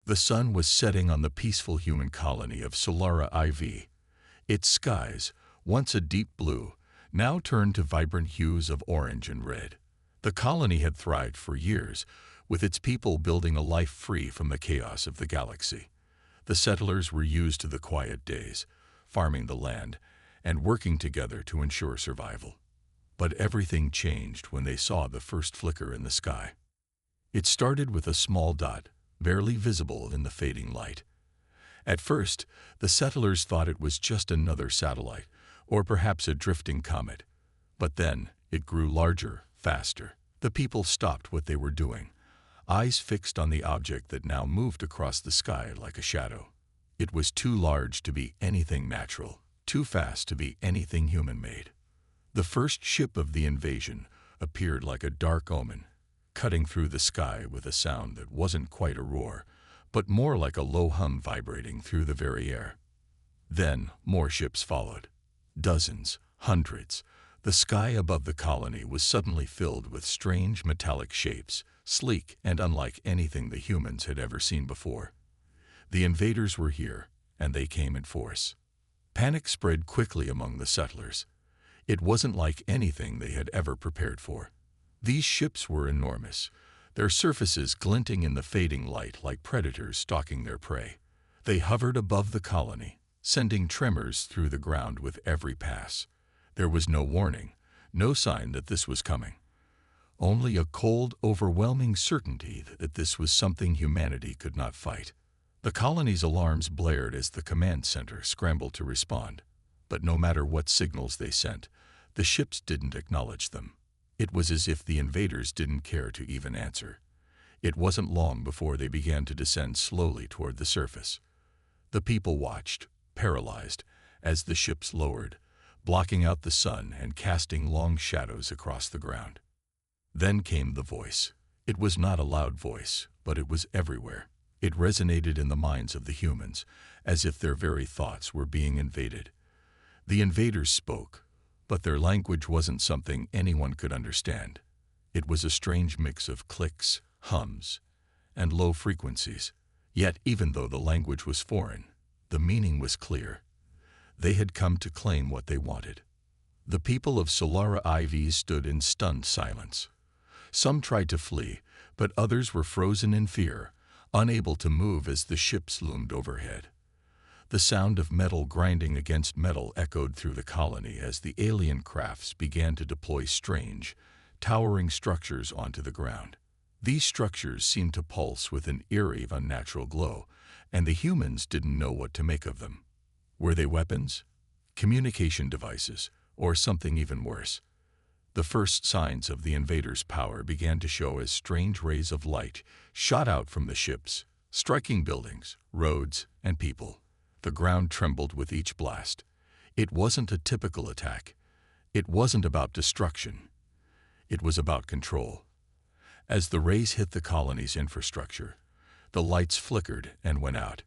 The sun was setting on the peaceful human colony of Solara IV. Its skies, once a deep blue, now turned to vibrant hues of orange and red. The colony had thrived for years, with its people building a life free from the chaos of the galaxy. The settlers were used to the quiet days, farming the land, and working together to ensure survival. But everything changed when they saw the first flicker in the sky. It started with a small dot, barely visible in the fading light. At first, the settlers thought it was just another satellite, or perhaps a drifting comet. But then, it grew larger, faster. The people stopped what they were doing, eyes fixed on the object that now moved across the sky like a shadow. It was too large to be anything natural, too fast to be anything human-made. The first ship of the invasion appeared like a dark omen, cutting through the sky with a sound that wasn't quite a roar, but more like a low hum vibrating through the very air. Then more ships followed. Dozens, hundreds. The sky above the colony was suddenly filled with strange metallic shapes, sleek and unlike anything the humans had ever seen before. The invaders were here, and they came in force. Panic spread quickly among the settlers. It wasn't like anything they had ever prepared for. These ships were enormous, their surfaces glinting in the fading light like predators stalking their prey. They hovered above the colony, sending tremors through the ground with every pass. There was no warning, no sign that this was coming. Only a cold, overwhelming certainty that this was something humanity could not fight. The colony's alarms blared as the command center scrambled to respond. But no matter what signals they sent, the ships didn't acknowledge them. It was as if the invaders didn't care to even answer. It wasn't long before they began to descend slowly toward the surface. The people watched, paralyzed, as the ships lowered, blocking out the sun and casting long shadows across the ground. Then came the voice. It was not a loud voice, but it was everywhere. It resonated in the minds of the humans, as if their very thoughts were being invaded. The invaders spoke, but their language wasn't something anyone could understand. It was a strange mix of clicks, hums, and low frequencies. Yet, even though the language was foreign, the meaning was clear. They had come to claim what they wanted. The people of Solara IV stood in stunned silence. Some tried to flee, but others were frozen in fear, unable to move as the ships loomed overhead. The sound of metal grinding against metal echoed through the colony as the alien crafts began to deploy strange, towering structures onto the ground. These structures seemed to pulse with an eerie, unnatural glow, and the humans didn't know what to make of them. Were they weapons, communication devices, or something even worse? The first signs of the invaders' power began to show as strange rays of light shot out from the ships, striking buildings, roads, and people. The ground trembled with each blast. It wasn't a typical attack. It wasn't about destruction. It was about control. As the rays hit the colony's infrastructure, the lights flickered and went out.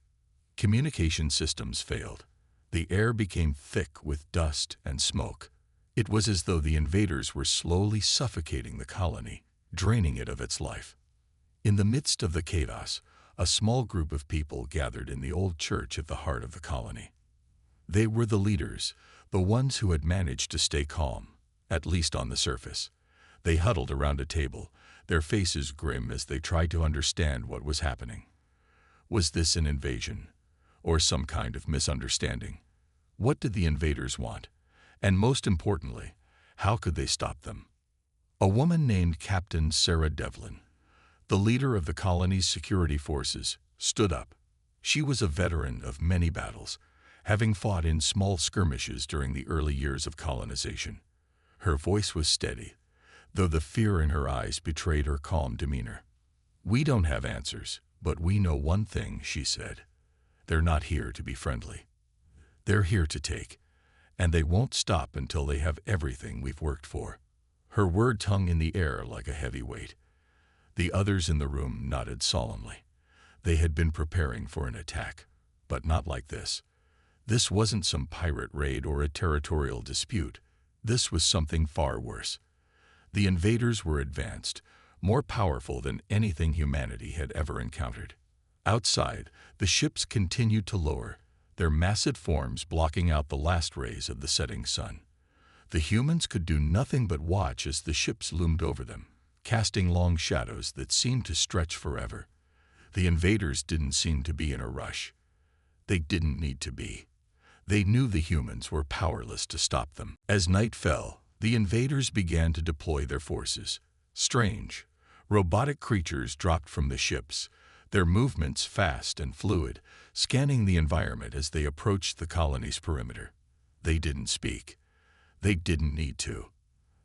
Communication systems failed. The air became thick with dust and smoke. It was as though the invaders were slowly suffocating the colony, draining it of its life. In the midst of the chaos, a small group of people gathered in the old church at the heart of the colony. They were the leaders, the ones who had managed to stay calm, at least on the surface. They huddled around a table, their faces grim as they tried to understand what was happening. Was this an invasion, or some kind of misunderstanding? What did the invaders want? And most importantly, how could they stop them? A woman named Captain Sarah Devlin, the leader of the colony's security forces, stood up. She was a veteran of many battles, having fought in small skirmishes during the early years of colonization. Her voice was steady, though the fear in her eyes betrayed her calm demeanor. "We don't have answers, but we know one thing," she said. "They're not here to be friendly. They're here to take, and they won't stop until they have everything we've worked for." Her words hung in the air like a heavy weight. The others in the room nodded solemnly. They had been preparing for an attack, but not like this. This wasn't some pirate raid or a territorial dispute. This was something far worse. The invaders were advanced, more powerful than anything humanity had ever encountered. Outside, the ships continued to lower, their massive forms blocking out the last rays of the setting sun. The humans could do nothing but watch as the ships loomed over them, casting long shadows that seemed to stretch forever. The invaders didn't seem to be in a rush. They didn't need to be. They knew the humans were powerless to stop them. As night fell, the invaders began to deploy their forces. Strange, robotic creatures dropped from the ships, their movements fast and fluid, scanning the environment as they approached the colony's perimeter. They didn't speak. They didn't need to.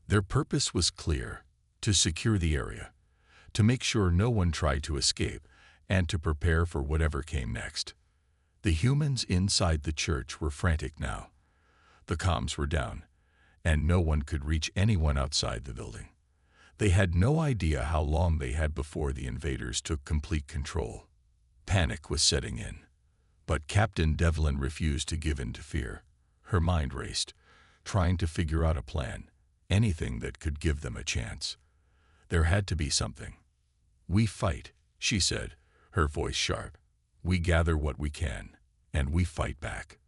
Their purpose was clear: to secure the area, to make sure no one tried to escape, and to prepare for whatever came next. The humans inside the church were frantic now. The comms were down, and no one could reach anyone outside the building. They had no idea how long they had before the invaders took complete control. Panic was setting in. But Captain Devlin refused to give in to fear. Her mind raced, trying to figure out a plan, anything that could give them a chance. There had to be something. "We fight," she said, her voice sharp. "We gather what we can, and we fight back."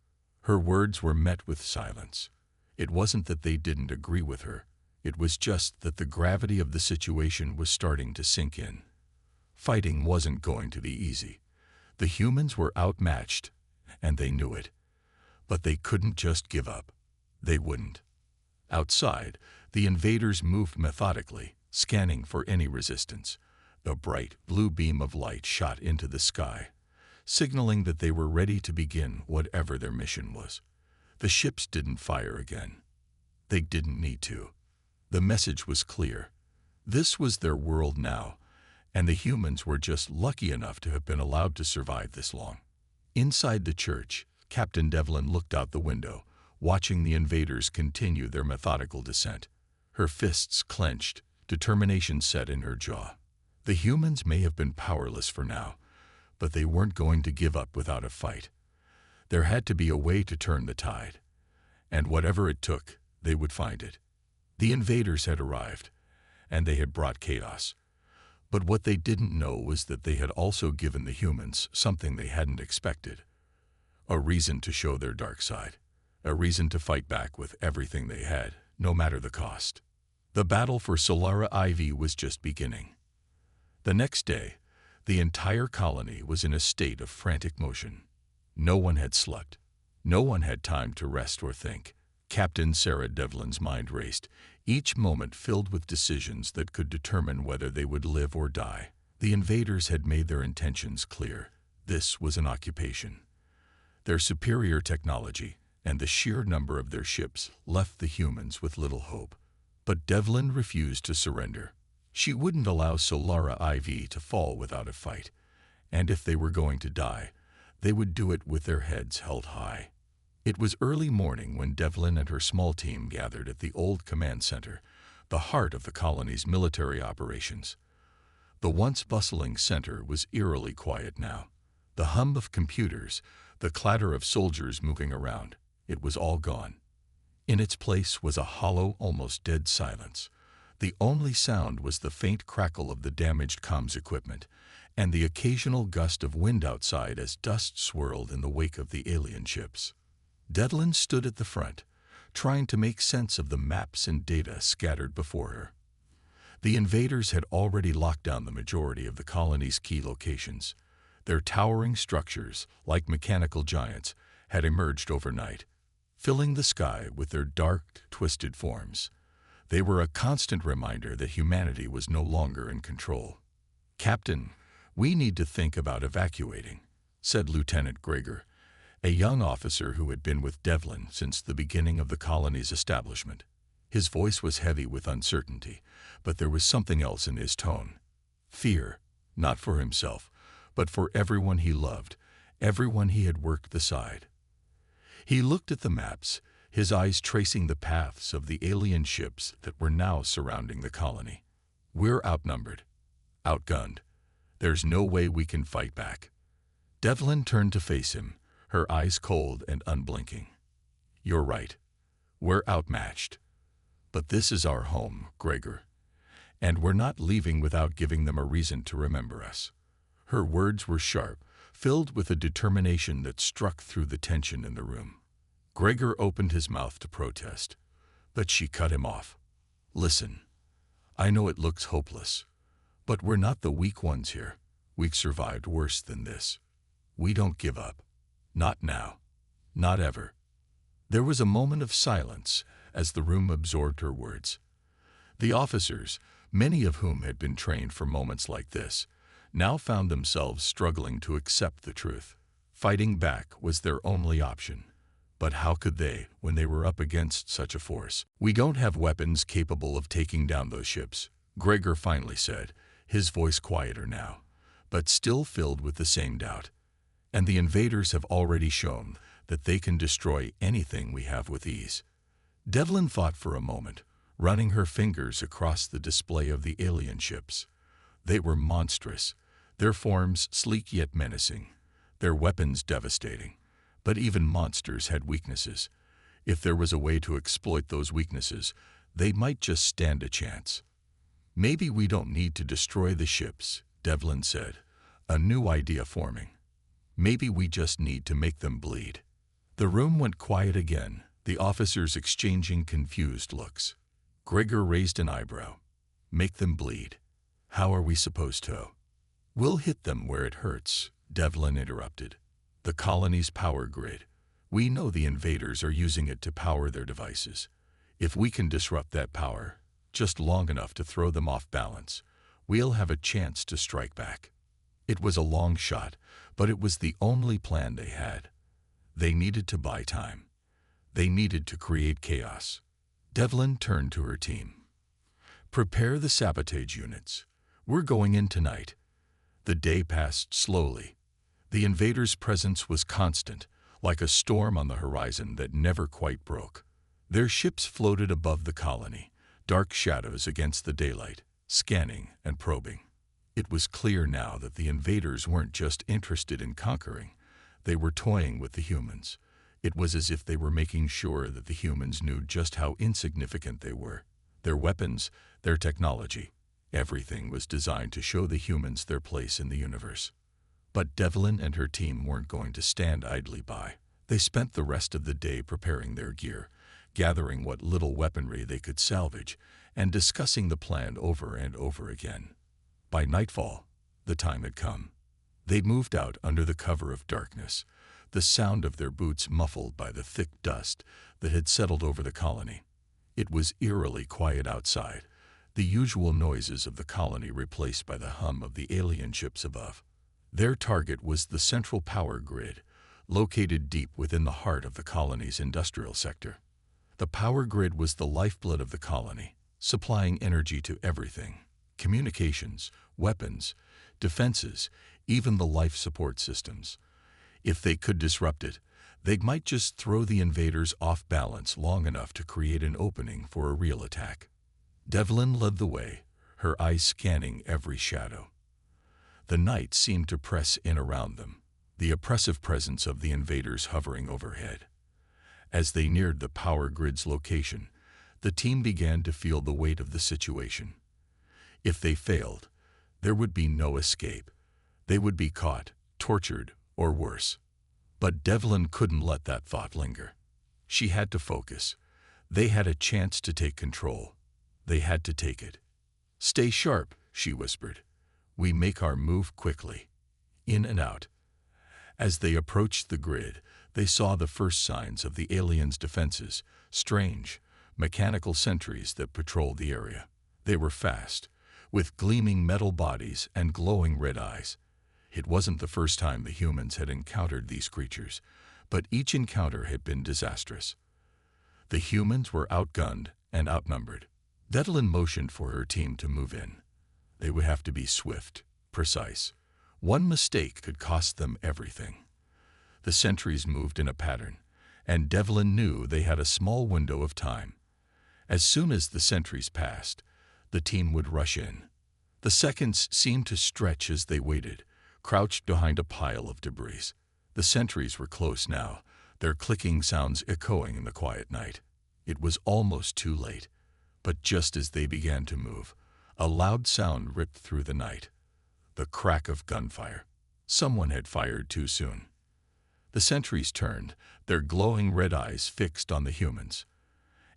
Her words were met with silence. It wasn't that they didn't agree with her. It was just that the gravity of the situation was starting to sink in. Fighting wasn't going to be easy. The humans were outmatched, and they knew it. But they couldn't just give up. They wouldn't. Outside, the invaders moved methodically, scanning for any resistance. A bright blue beam of light shot into the sky, signaling that they were ready to begin whatever their mission was. The ships didn't fire again. They didn't need to. The message was clear. This was their world now, and the humans were just lucky enough to have been allowed to survive this long. Inside the church, Captain Devlin looked out the window, watching the invaders continue their methodical descent. Her fists clenched, determination set in her jaw. The humans may have been powerless for now, but they weren't going to give up without a fight. There had to be a way to turn the tide, and whatever it took, they would find it. The invaders had arrived, and they had brought chaos. But what they didn't know was that they had also given the humans something they hadn't expected. A reason to show their dark side. A reason to fight back with everything they had, no matter the cost. The battle for Solara IV was just beginning. The next day, the entire colony was in a state of frantic motion. No one had slept. No one had time to rest or think. Captain Sarah Devlin's mind raced, each moment filled with decisions that could determine whether they would live or die. The invaders had made their intentions clear. This was an occupation. Their superior technology and the sheer number of their ships left the humans with little hope. But Devlin refused to surrender. She wouldn't allow Solara IV to fall without a fight, and if they were going to die, they would do it with their heads held high. It was early morning when Devlin and her small team gathered at the old command center, the heart of the colony's military operations. The once bustling center was eerily quiet now. The hum of computers, the clatter of soldiers moving around, it was all gone. In its place was a hollow, almost dead silence. The only sound was the faint crackle of the damaged comms equipment, and the occasional gust of wind outside as dust swirled in the wake of the alien ships. Devlin stood at the front, trying to make sense of the maps and data scattered before her. The invaders had already locked down the majority of the colony's key locations. Their towering structures, like mechanical giants, had emerged overnight, filling the sky with their dark, twisted forms. They were a constant reminder that humanity was no longer in control. "Captain, we need to think about evacuating," said Lieutenant Gregor, a young officer who had been with Devlin since the beginning of the colony's establishment. His voice was heavy with uncertainty, but there was something else in his tone. Fear, not for himself, but for everyone he loved, everyone he had worked beside. He looked at the maps, his eyes tracing the paths of the alien ships that were now surrounding the colony. "We're outnumbered, outgunned. There's no way we can fight back." Devlin turned to face him, her eyes cold and unblinking. "You're right. We're outmatched. But this is our home, Gregor, and we're not leaving without giving them a reason to remember us." Her words were sharp, filled with a determination that struck through the tension in the room. Gregor opened his mouth to protest, but she cut him off. Listen, I know it looks hopeless, but we're not the weak ones here. We've survived worse than this. We don't give up. Not now. Not ever. There was a moment of silence as the room absorbed her words. The officers, many of whom had been trained for moments like this, now found themselves struggling to accept the truth. Fighting back was their only option. But how could they, when they were up against such a force? We don't have weapons capable of taking down those ships, Gregor finally said, his voice quieter now, but still filled with the same doubt. And the invaders have already shown that they can destroy anything we have with ease. Devlin thought for a moment, running her fingers across the display of the alien ships. They were monstrous, their forms sleek yet menacing, their weapons devastating. But even monsters had weaknesses. If there was a way to exploit those weaknesses, they might just stand a chance. Maybe we don't need to destroy the ships, Devlin said, a new idea forming. Maybe we just need to make them bleed. The room went quiet again, the officers exchanging confused looks. Gregor raised an eyebrow. Make them bleed. How are we supposed to? We'll hit them where it hurts, Devlin interrupted. The colony's power grid. We know the invaders are using it to power their devices. If we can disrupt that power, just long enough to throw them off balance, we'll have a chance to strike back. It was a long shot, but it was the only plan they had. They needed to buy time. They needed to create chaos. Devlin turned to her team. Prepare the sabotage units. We're going in tonight. The day passed slowly. The invaders' presence was constant, like a storm on the horizon that never quite broke. Their ships floated above the colony, dark shadows against the daylight, scanning and probing. It was clear now that the invaders weren't just interested in conquering. They were toying with the humans. It was as if they were making sure that the humans knew just how insignificant they were. Their weapons, their technology, everything was designed to show the humans their place in the universe. But Devlin and her team weren't going to stand idly by. They spent the rest of the day preparing their gear, gathering what little weaponry they could salvage, and discussing the plan over and over again. By nightfall, the time had come. They'd moved out under the cover of darkness, the sound of their boots muffled by the thick dust that had settled over the colony. It was eerily quiet outside, the usual noises of the colony replaced by the hum of the alien ships above. Their target was the central power grid, located deep within the heart of the colony's industrial sector. The power grid was the lifeblood of the colony, supplying energy to everything: communications, weapons, defenses, even the life support systems. If they could disrupt it, they might just throw the invaders off balance long enough to create an opening for a real attack. Devlin led the way, her eyes scanning every shadow. The night seemed to press in around them, the oppressive presence of the invaders hovering overhead. As they neared the power grid's location, the team began to feel the weight of the situation. If they failed, there would be no escape. They would be caught, tortured, or worse. But Devlin couldn't let that thought linger. She had to focus. They had a chance to take control. They had to take it. "Stay sharp," she whispered. "We make our move quickly." In and out. As they approached the grid, they saw the first signs of the aliens' defenses, strange, mechanical sentries that patrolled the area. They were fast, with gleaming metal bodies and glowing red eyes. It wasn't the first time the humans had encountered these creatures, but each encounter had been disastrous. The humans were outgunned and outnumbered. Devlin motioned for her team to move in. They would have to be swift, precise. One mistake could cost them everything. The sentries moved in a pattern, and Devlin knew they had a small window of time. As soon as the sentries passed, the team would rush in. The seconds seemed to stretch as they waited, crouched behind a pile of debris. The sentries were close now, their clicking sounds echoing in the quiet night. It was almost too late, but just as they began to move, a loud sound ripped through the night. the crack of gunfire. Someone had fired too soon. The sentries turned, their glowing red eyes fixed on the humans.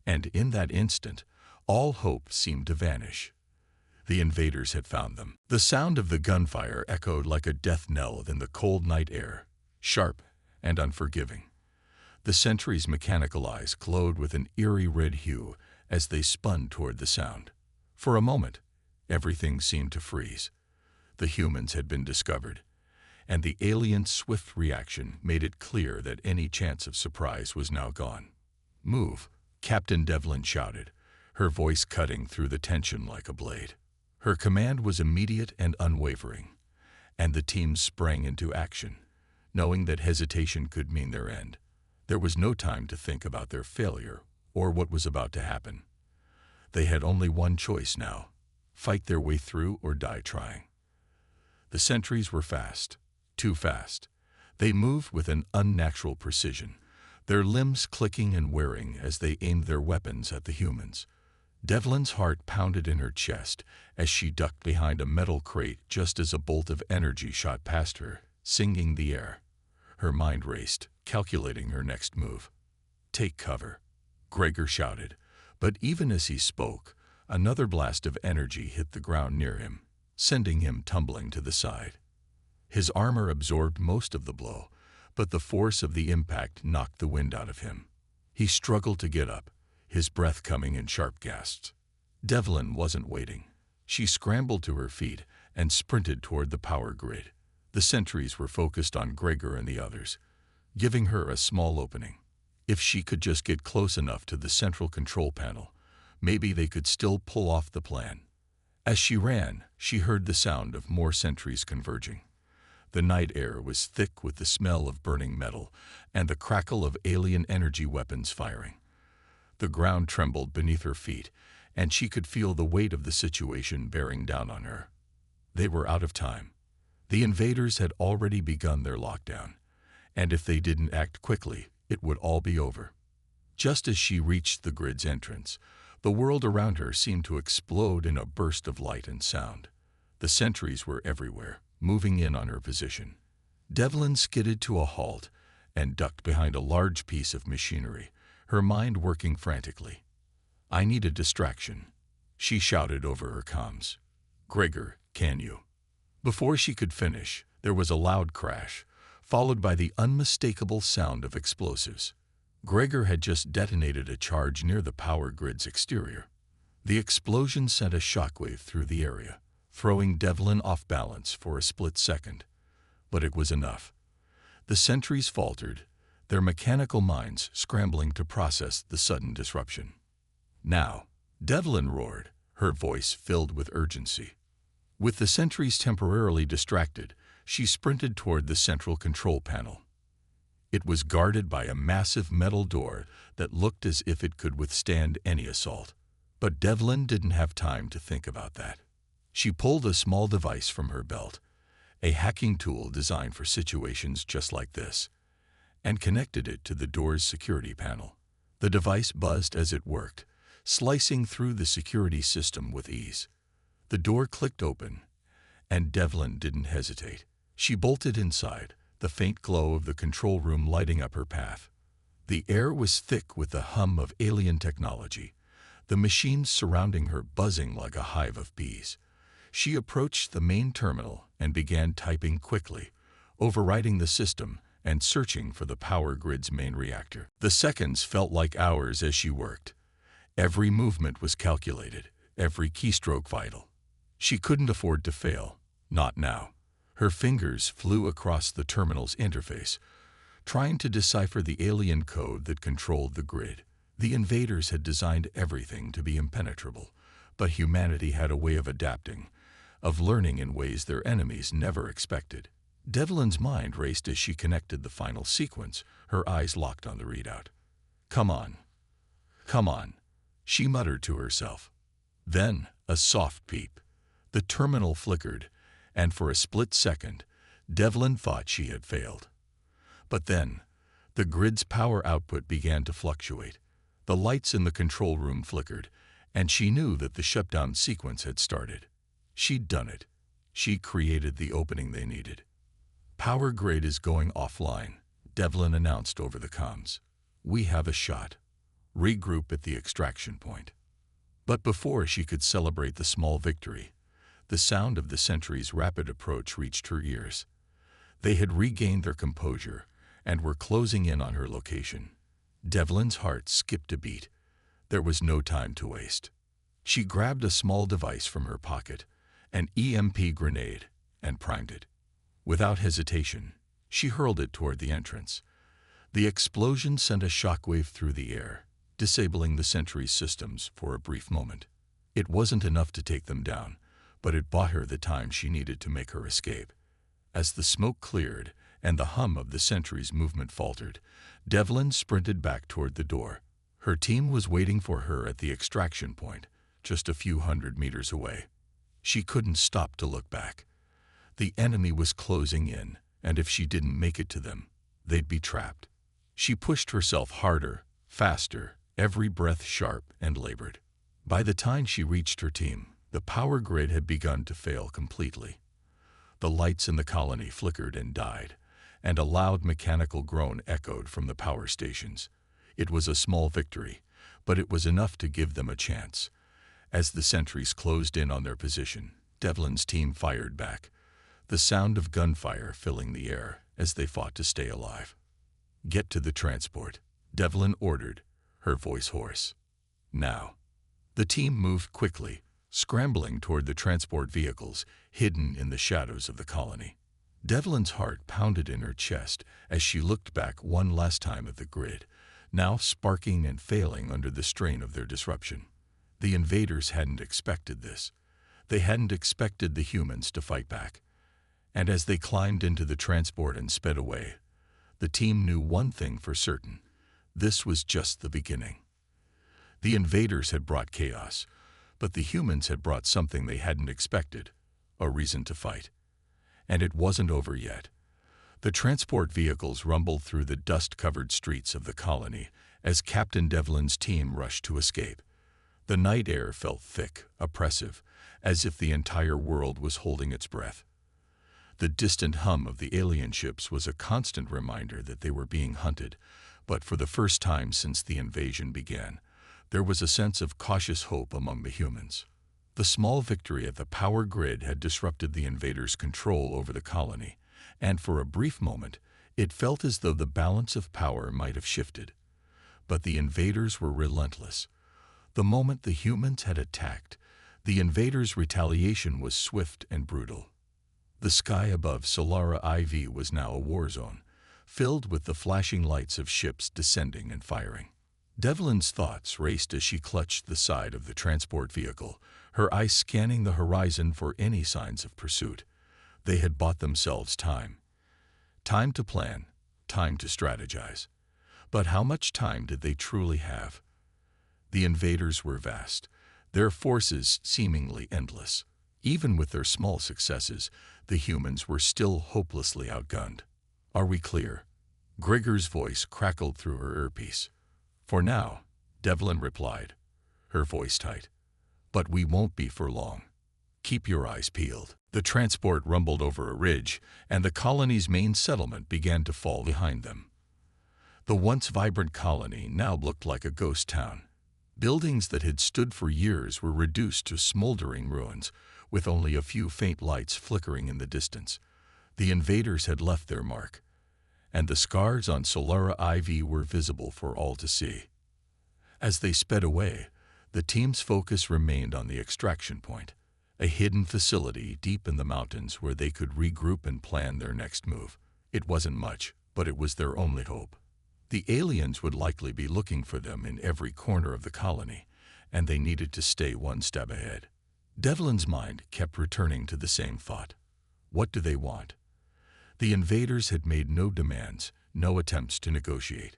And in that instant, all hope seemed to vanish. The invaders had found them. The sound of the gunfire echoed like a death knell in the cold night air, sharp and unforgiving. The sentries' mechanical eyes glowed with an eerie red hue as they spun toward the sound. For a moment, everything seemed to freeze. The humans had been discovered, and the aliens' swift reaction made it clear that any chance of surprise was now gone. "Move," Captain Devlin shouted, her voice cutting through the tension like a blade. Her command was immediate and unwavering, and the team sprang into action, knowing that hesitation could mean their end. There was no time to think about their failure or what was about to happen. They had only one choice now: fight their way through or die trying. The sentries were fast, too fast. They moved with an unnatural precision, their limbs clicking and whirring as they aimed their weapons at the humans. Devlin's heart pounded in her chest as she ducked behind a metal crate just as a bolt of energy shot past her, singing the air. Her mind raced, calculating her next move. "Take cover," Gregor shouted, but even as he spoke, another blast of energy hit the ground near him, sending him tumbling to the side. His armor absorbed most of the blow, but the force of the impact knocked the wind out of him. He struggled to get up, his breath coming in sharp gasps. Devlin wasn't waiting. She scrambled to her feet and sprinted toward the power grid. The sentries were focused on Gregor and the others, giving her a small opening. If she could just get close enough to the central control panel, maybe they could still pull off the plan. As she ran, she heard the sound of more sentries converging. The night air was thick with the smell of burning metal and the crackle of alien energy weapons firing. The ground trembled beneath her feet, and she could feel the weight of the situation bearing down on her. They were out of time. The invaders had already begun their lockdown, and if they didn't act quickly, it would all be over. Just as she reached the grid's entrance, the world around her seemed to explode in a burst of light and sound. The sentries were everywhere, moving in on her position. Devlin skidded to a halt and ducked behind a large piece of machinery, her mind working frantically. "I need a distraction," she shouted over her comms. "Gregor, can you?" Before she could finish, there was a loud crash, followed by the unmistakable sound of explosives. Gregor had just detonated a charge near the power grid's exterior. The explosion sent a shockwave through the area, throwing Devlin off balance for a split second. But it was enough. The sentries faltered, their mechanical minds scrambling to process the sudden disruption. "Now," Devlin roared, her voice filled with urgency. With the sentries temporarily distracted, she sprinted toward the central control panel. It was guarded by a massive metal door that looked as if it could withstand any assault. But Devlin didn't have time to think about that. She pulled a small device from her belt, a hacking tool designed for situations just like this, and connected it to the door's security panel. The device buzzed as it worked, slicing through the security system with ease. The door clicked open, and Devlin didn't hesitate. She bolted inside, the faint glow of the control room lighting up her path. The air was thick with the hum of alien technology, the machines surrounding her buzzing like a hive of bees. She approached the main terminal and began typing quickly, overriding the system and searching for the power grid's main reactor. The seconds felt like hours as she worked. Every movement was calculated, every keystroke vital. She couldn't afford to fail, not now. Her fingers flew across the terminal's interface, trying to decipher the alien code that controlled the grid. The invaders had designed everything to be impenetrable, but humanity had a way of adapting, of learning in ways their enemies never expected. Devlin's mind raced as she connected the final sequence, her eyes locked on the readout. "Come on. Come on," she muttered to herself. Then, a soft peep. The terminal flickered, and for a split second, Devlin thought she had failed. But then, the grid's power output began to fluctuate. The lights in the control room flickered, and she knew that the shutdown sequence had started. She'd done it. She created the opening they needed. "Power grid is going offline," Devlin announced over the comms. "We have a shot. Regroup at the extraction point." But before she could celebrate the small victory, the sound of the sentry's rapid approach reached her ears. They had regained their composure and were closing in on her location. Devlin's heart skipped a beat. There was no time to waste. She grabbed a small device from her pocket, an EMP grenade, and primed it. Without hesitation, she hurled it toward the entrance. The explosion sent a shockwave through the air, disabling the sentry's systems for a brief moment. It wasn't enough to take them down, but it bought her the time she needed to make her escape. As the smoke cleared and the hum of the sentry's movement faltered, Devlin sprinted back toward the door. Her team was waiting for her at the extraction point, just a few hundred meters away. She couldn't stop to look back. The enemy was closing in, and if she didn't make it to them, they'd be trapped. She pushed herself harder, faster, every breath sharp and labored. By the time she reached her team, the power grid had begun to fail completely. The lights in the colony flickered and died, and a loud mechanical groan echoed from the power stations. It was a small victory, but it was enough to give them a chance. As the sentries closed in on their position, Devlin's team fired back, the sound of gunfire filling the air as they fought to stay alive. "Get to the transport," Devlin ordered, her voice hoarse. "Now." The team moved quickly, scrambling toward the transport vehicles hidden in the shadows of the colony. Devlin's heart pounded in her chest as she looked back one last time at the grid, now sparking and failing under the strain of their disruption. The invaders hadn't expected this. They hadn't expected the humans to fight back. And as they climbed into the transport and sped away, the team knew one thing for certain: this was just the beginning. The invaders had brought chaos, but the humans had brought something they hadn't expected: a reason to fight. And it wasn't over yet. The transport vehicles rumbled through the dust-covered streets of the colony as Captain Devlin's team rushed to escape. The night air felt thick, oppressive, as if the entire world was holding its breath. The distant hum of the alien ships was a constant reminder that they were being hunted, but for the first time since the invasion began, there was a sense of cautious hope among the humans. The small victory at the power grid had disrupted the invaders' control over the colony, and for a brief moment, it felt as though the balance of power might have shifted. But the invaders were relentless. The moment the humans had attacked, the invaders' retaliation was swift and brutal. The sky above Solara IV was now a war zone, filled with the flashing lights of ships descending and firing. Devlin's thoughts raced as she clutched the side of the transport vehicle, her eyes scanning the horizon for any signs of pursuit. They had bought themselves time. Time to plan, time to strategize. But how much time did they truly have? The invaders were vast, their forces seemingly endless. Even with their small successes, the humans were still hopelessly outgunned. "Are we clear?" Grigor's voice crackled through her earpiece. "For now," Devlin replied, her voice tight. "But we won't be for long. Keep your eyes peeled." The transport rumbled over a ridge, and the colony's main settlement began to fall behind them. The once vibrant colony now looked like a ghost town. Buildings that had stood for years were reduced to smoldering ruins, with only a few faint lights flickering in the distance. The invaders had left their mark, and the scars on Solara IV were visible for all to see. As they sped away, the team's focus remained on the extraction point, a hidden facility deep in the mountains where they could regroup and plan their next move. It wasn't much, but it was their only hope. The aliens would likely be looking for them in every corner of the colony, and they needed to stay one step ahead. Devlin's mind kept returning to the same thought. What do they want? The invaders had made no demands, no attempts to negotiate.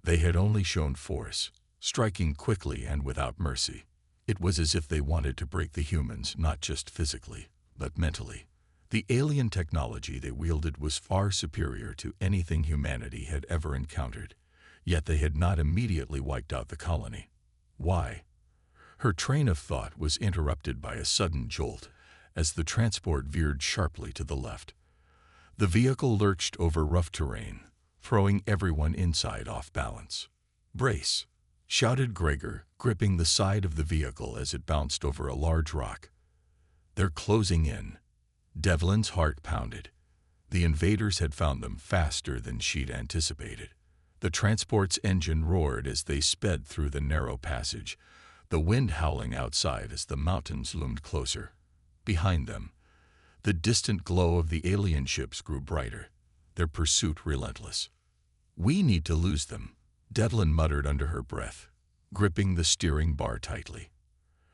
They had only shown force, striking quickly and without mercy. It was as if they wanted to break the humans, not just physically, but mentally. The alien technology they wielded was far superior to anything humanity had ever encountered, yet they had not immediately wiped out the colony. Why? Her train of thought was interrupted by a sudden jolt, as the transport veered sharply to the left. The vehicle lurched over rough terrain, throwing everyone inside off balance. "Brace!" shouted Gregor, gripping the side of the vehicle as it bounced over a large rock. "They're closing in." Devlin's heart pounded. The invaders had found them faster than she'd anticipated. The transport's engine roared as they sped through the narrow passage, the wind howling outside as the mountains loomed closer. Behind them, the distant glow of the alien ships grew brighter, their pursuit relentless. "We need to lose them," Devlin muttered under her breath, gripping the steering bar tightly.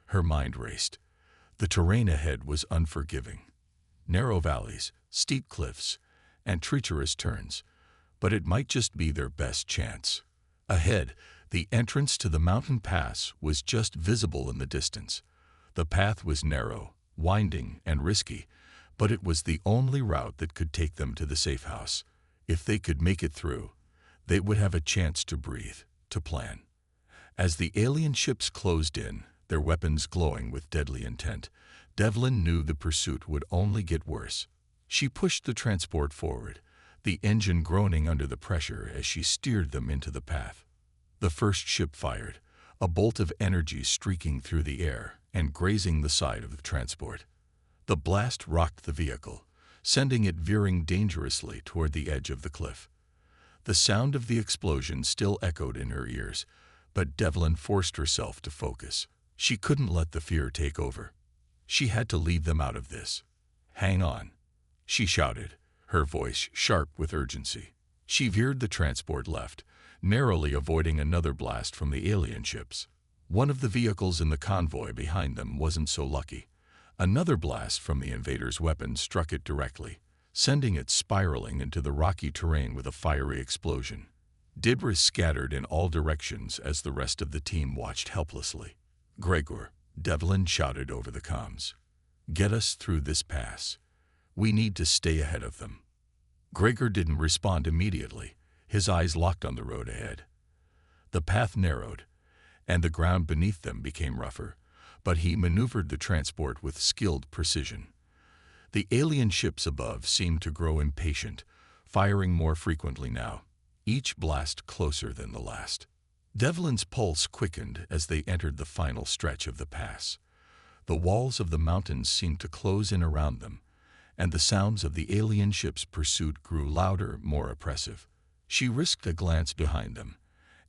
Her mind raced. The terrain ahead was unforgiving. Narrow valleys, steep cliffs, and treacherous turns, but it might just be their best chance. Ahead, the entrance to the mountain pass was just visible in the distance. The path was narrow, winding, and risky, but it was the only route that could take them to the safe house. If they could make it through, they would have a chance to breathe, to plan. As the alien ships closed in, their weapons glowing with deadly intent, Devlin knew the pursuit would only get worse. She pushed the transport forward, the engine groaning under the pressure as she steered them into the path. The first ship fired, a bolt of energy streaking through the air and grazing the side of the transport. The blast rocked the vehicle, sending it veering dangerously toward the edge of the cliff. The sound of the explosion still echoed in her ears, but Devlin forced herself to focus. She couldn't let the fear take over. She had to lead them out of this. "Hang on," she shouted, her voice sharp with urgency. She veered the transport left, narrowly avoiding another blast from the alien ships. One of the vehicles in the convoy behind them wasn't so lucky. Another blast from the invaders' weapons struck it directly, sending it spiraling into the rocky terrain with a fiery explosion. Debris scattered in all directions as the rest of the team watched helplessly. "Gregor," Devlin shouted over the comms, "get us through this pass. We need to stay ahead of them." Gregor didn't respond immediately, his eyes locked on the road ahead. The path narrowed, and the ground beneath them became rougher, but he maneuvered the transport with skilled precision. The alien ships above seemed to grow impatient, firing more frequently now, each blast closer than the last. Devlin's pulse quickened as they entered the final stretch of the pass. The walls of the mountains seemed to close in around them, and the sounds of the alien ship's pursuit grew louder, more oppressive. She risked a glance behind them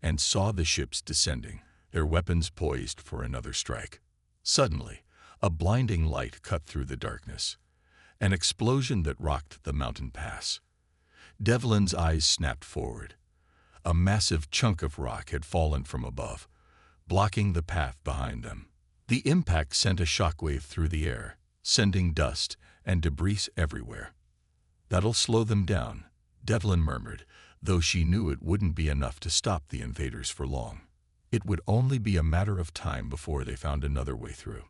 and saw the ships descending, their weapons poised for another strike. Suddenly, a blinding light cut through the darkness, an explosion that rocked the mountain pass. Devlin's eyes snapped forward. A massive chunk of rock had fallen from above, blocking the path behind them. The impact sent a shockwave through the air, sending dust and debris everywhere. "That'll slow them down," Devlin murmured, though she knew it wouldn't be enough to stop the invaders for long. It would only be a matter of time before they found another way through.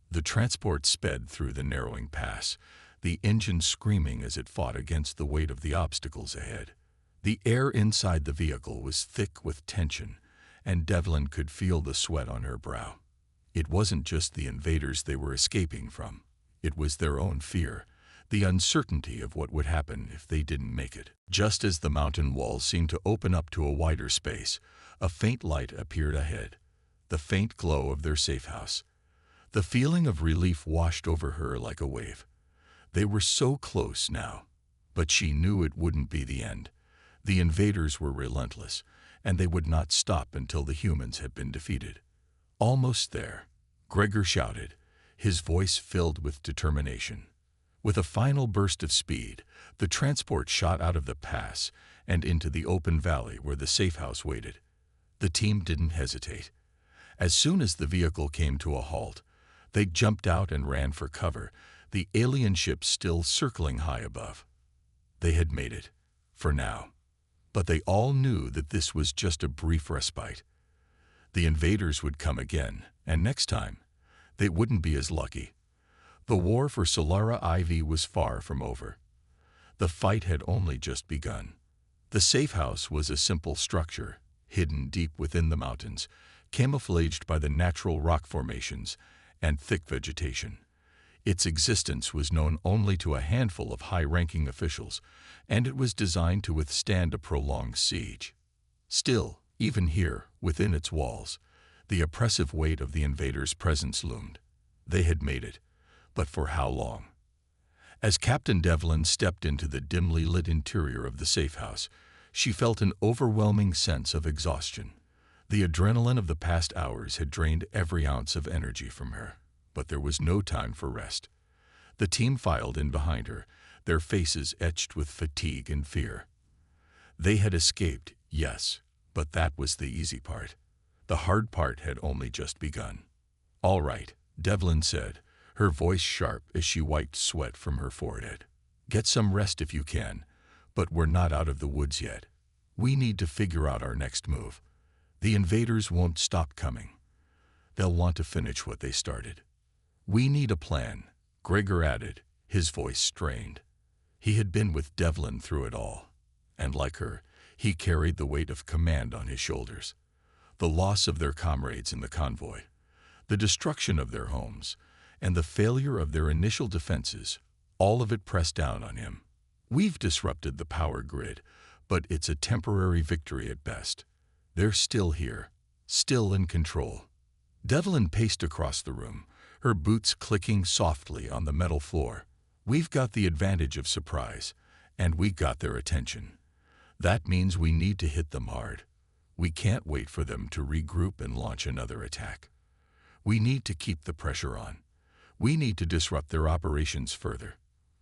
The transport sped through the narrowing pass, the engine screaming as it fought against the weight of the obstacles ahead. The air inside the vehicle was thick with tension, and Devlin could feel the sweat on her brow. It wasn't just the invaders they were escaping from. It was their own fear, the uncertainty of what would happen if they didn't make it. Just as the mountain walls seemed to open up to a wider space, a faint light appeared ahead, the faint glow of their safe house. The feeling of relief washed over her like a wave. They were so close now, but she knew it wouldn't be the end. The invaders were relentless, and they would not stop until the humans had been defeated. "Almost there," Gregor shouted, his voice filled with determination. With a final burst of speed, the transport shot out of the pass and into the open valley where the safe house waited. The team didn't hesitate. As soon as the vehicle came to a halt, they jumped out and ran for cover, the alien ships still circling high above. They had made it, for now. But they all knew that this was just a brief respite. The invaders would come again, and next time, they wouldn't be as lucky. The war for Solara IV was far from over. The fight had only just begun. The safe house was a simple structure, hidden deep within the mountains, camouflaged by the natural rock formations and thick vegetation. Its existence was known only to a handful of high-ranking officials, and it was designed to withstand a prolonged siege. Still, even here, within its walls, the oppressive weight of the invaders' presence loomed. They had made it, but for how long? As Captain Devlin stepped into the dimly lit interior of the safe house, she felt an overwhelming sense of exhaustion. The adrenaline of the past hours had drained every ounce of energy from her, but there was no time for rest. The team filed in behind her, their faces etched with fatigue and fear. They had escaped, yes, but that was the easy part. The hard part had only just begun. "All right," Devlin said, her voice sharp as she wiped sweat from her forehead. "Get some rest if you can, but we're not out of the woods yet. We need to figure out our next move. The invaders won't stop coming. They'll want to finish what they started. We need a plan," Gregor added, his voice strained. He had been with Devlin through it all, and like her, he carried the weight of command on his shoulders. The loss of their comrades in the convoy, the destruction of their homes, and the failure of their initial defenses, all of it pressed down on him. "We've disrupted the power grid, but it's a temporary victory at best. They're still here, still in control." Devlin paced across the room, her boots clicking softly on the metal floor. "We've got the advantage of surprise, and we got their attention. That means we need to hit them hard. We can't wait for them to regroup and launch another attack. We need to keep the pressure on. We need to disrupt their operations further.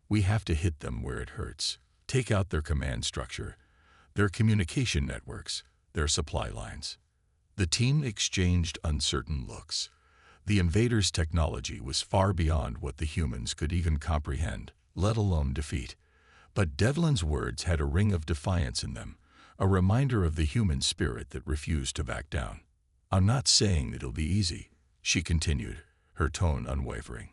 We have to hit them where it hurts. Take out their command structure, their communication networks, their supply lines." The team exchanged uncertain looks. The invaders' technology was far beyond what the humans could even comprehend, let alone defeat. But Devlin's words had a ring of defiance in them, a reminder of the human spirit that refused to back down. "I'm not saying it'll be easy," she continued, her tone unwavering.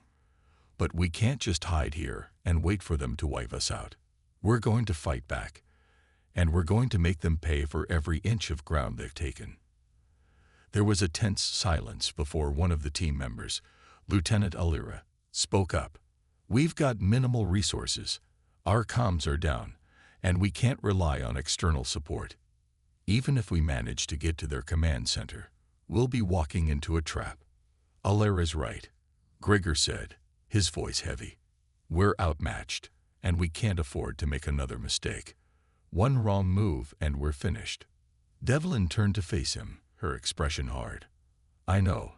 "But we can't just hide here and wait for them to wipe us out. We're going to fight back, and we're going to make them pay for every inch of ground they've taken." There was a tense silence before one of the team members, Lieutenant Alira, spoke up. "We've got minimal resources. Our comms are down, and we can't rely on external support. Even if we manage to get to their command center, we'll be walking into a trap." "Alira's right," Gregor said, his voice heavy. "We're outmatched, and we can't afford to make another mistake. One wrong move and we're finished." Devlin turned to face him, her expression hard. "I know,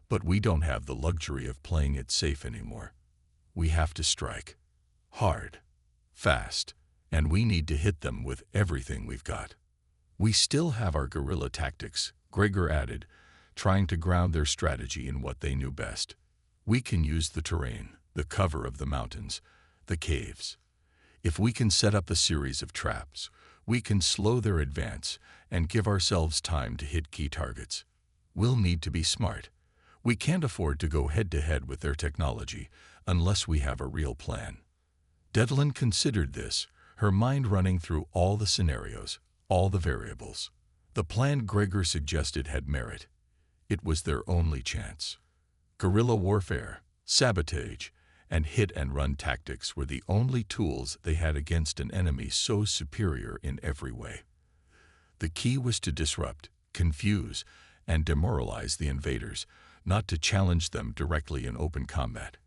but we don't have the luxury of playing it safe anymore. We have to strike. Hard. Fast. And we need to hit them with everything we've got." "We still have our guerrilla tactics," Gregor added, trying to ground their strategy in what they knew best. "We can use the terrain, the cover of the mountains, the caves. If we can set up a series of traps, we can slow their advance and give ourselves time to hit key targets. We'll need to be smart. We can't afford to go head-to-head with their technology unless we have a real plan." Devlin considered this, her mind running through all the scenarios, all the variables. The plan Gregor suggested had merit. It was their only chance. Guerrilla warfare, sabotage, and hit-and-run tactics were the only tools they had against an enemy so superior in every way. The key was to disrupt, confuse, and demoralize the invaders, not to challenge them directly in open combat.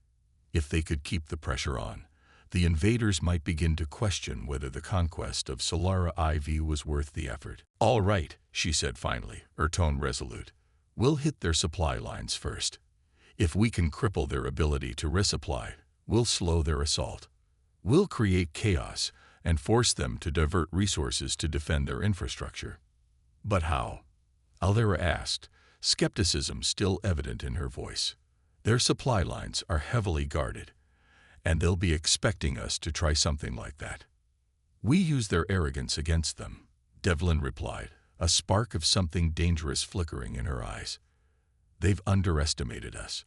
If they could keep the pressure on, the invaders might begin to question whether the conquest of Solara IV was worth the effort. "All right," she said finally, her tone resolute. "We'll hit their supply lines first. If we can cripple their ability to resupply, we'll slow their assault. We'll create chaos and force them to divert resources to defend their infrastructure." "But how?" Alira asked, skepticism still evident in her voice. "Their supply lines are heavily guarded, and they'll be expecting us to try something like that." "We use their arrogance against them," Devlin replied, a spark of something dangerous flickering in her eyes. "They've underestimated us.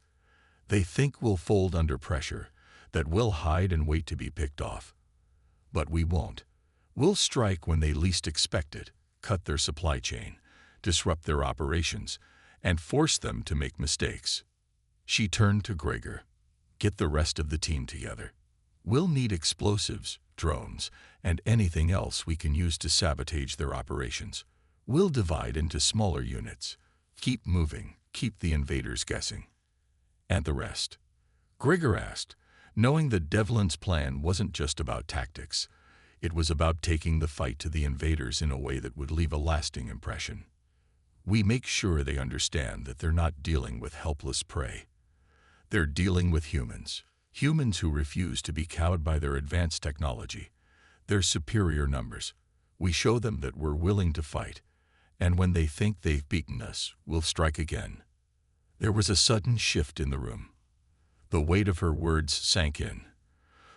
They think we'll fold under pressure, that we'll hide and wait to be picked off. But we won't. We'll strike when they least expect it, cut their supply chain, disrupt their operations, and force them to make mistakes." She turned to Gregor. Get the rest of the team together. We'll need explosives, drones, and anything else we can use to sabotage their operations. We'll divide into smaller units. Keep moving, keep the invaders guessing. And the rest? Grigor asked, knowing that Devlin's plan wasn't just about tactics. It was about taking the fight to the invaders in a way that would leave a lasting impression. We make sure they understand that they're not dealing with helpless prey. They're dealing with humans. Humans who refuse to be cowed by their advanced technology, their superior numbers. We show them that we're willing to fight, and when they think they've beaten us, we'll strike again. There was a sudden shift in the room. The weight of her words sank in.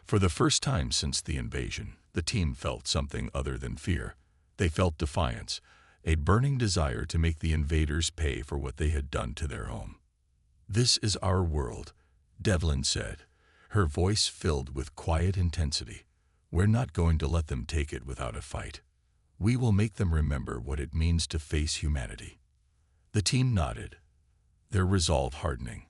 For the first time since the invasion, the team felt something other than fear. They felt defiance, a burning desire to make the invaders pay for what they had done to their home. "This is our world," Devlin said, her voice filled with quiet intensity. "We're not going to let them take it without a fight. We will make them remember what it means to face humanity." The team nodded, their resolve hardening.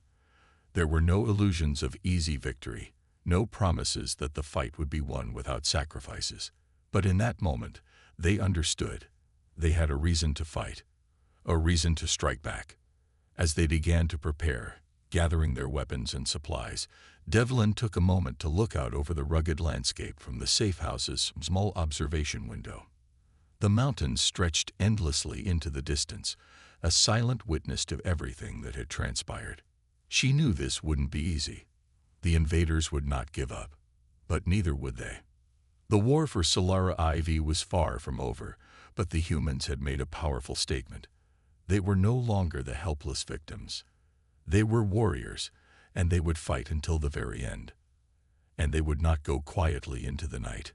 There were no illusions of easy victory, no promises that the fight would be won without sacrifices. But in that moment, they understood. They had a reason to fight, a reason to strike back. As they began to prepare, gathering their weapons and supplies, Devlin took a moment to look out over the rugged landscape from the safe house's small observation window. The mountains stretched endlessly into the distance, a silent witness to everything that had transpired. She knew this wouldn't be easy. The invaders would not give up, but neither would they. The war for Solara IV was far from over, but the humans had made a powerful statement. They were no longer the helpless victims. They were warriors, and they would fight until the very end. And they would not go quietly into the night.